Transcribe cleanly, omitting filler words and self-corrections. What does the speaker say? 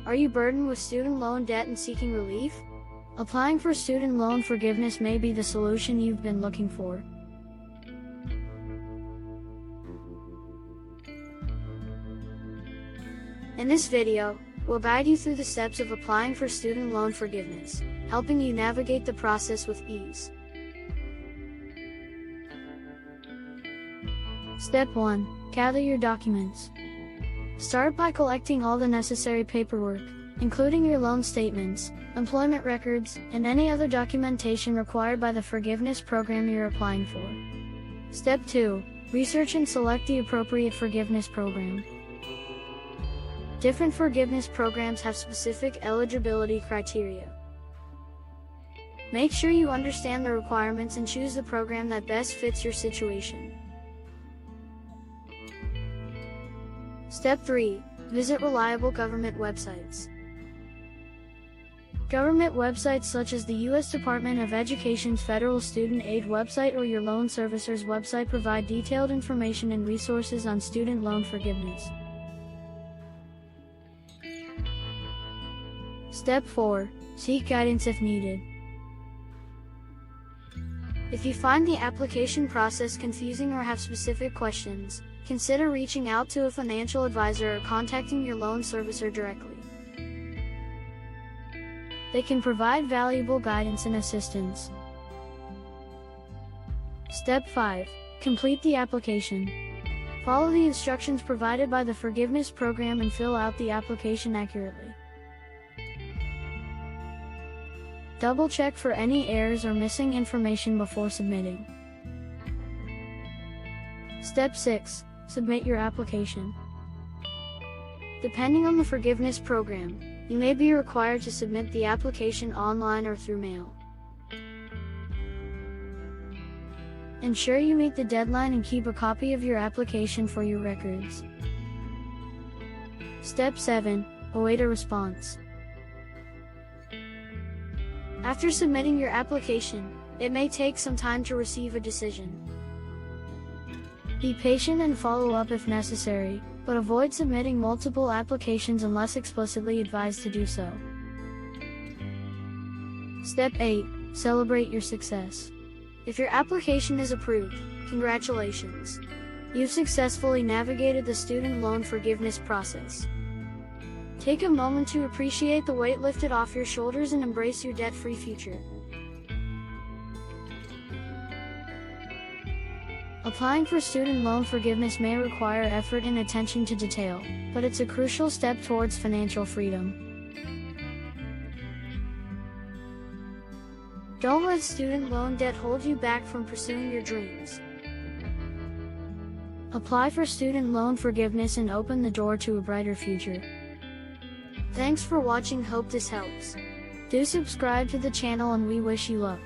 Are you burdened with student loan debt and seeking relief? Applying for student loan forgiveness may be the solution you've been looking for. In this video, we'll guide you through the steps of applying for student loan forgiveness, helping you navigate the process with ease. Step 1. Gather your documents. Start by collecting all the necessary paperwork, including your loan statements, employment records, and any other documentation required by the forgiveness program you're applying for. Step 2. Research and select the appropriate forgiveness program. Different forgiveness programs have specific eligibility criteria. Make sure you understand the requirements and choose the program that best fits your situation. Step 3. Visit reliable government websites. Government websites such as the U.S. Department of Education's Federal Student Aid website or your loan servicer's website provide detailed information and resources on student loan forgiveness. Step 4. Seek guidance if needed. If you find the application process confusing or have specific questions, consider reaching out to a financial advisor or contacting your loan servicer directly. They can provide valuable guidance and assistance. Step 5. Complete the application. Follow the instructions provided by the forgiveness program and fill out the application accurately. Double-check for any errors or missing information before submitting. Step 6. Submit your application. Depending on the forgiveness program, you may be required to submit the application online or through mail. Ensure you meet the deadline and keep a copy of your application for your records. Step 7. Await a response. After submitting your application, it may take some time to receive a decision. Be patient and follow up if necessary, but avoid submitting multiple applications unless explicitly advised to do so. Step 8. Celebrate your success. If your application is approved, congratulations! You've successfully navigated the student loan forgiveness process. Take a moment to appreciate the weight lifted off your shoulders and embrace your debt-free future. Applying for student loan forgiveness may require effort and attention to detail, but it's a crucial step towards financial freedom. Don't let student loan debt hold you back from pursuing your dreams. Apply for student loan forgiveness and open the door to a brighter future. Thanks for watching. Hope this helps. Do subscribe to the channel and we wish you luck.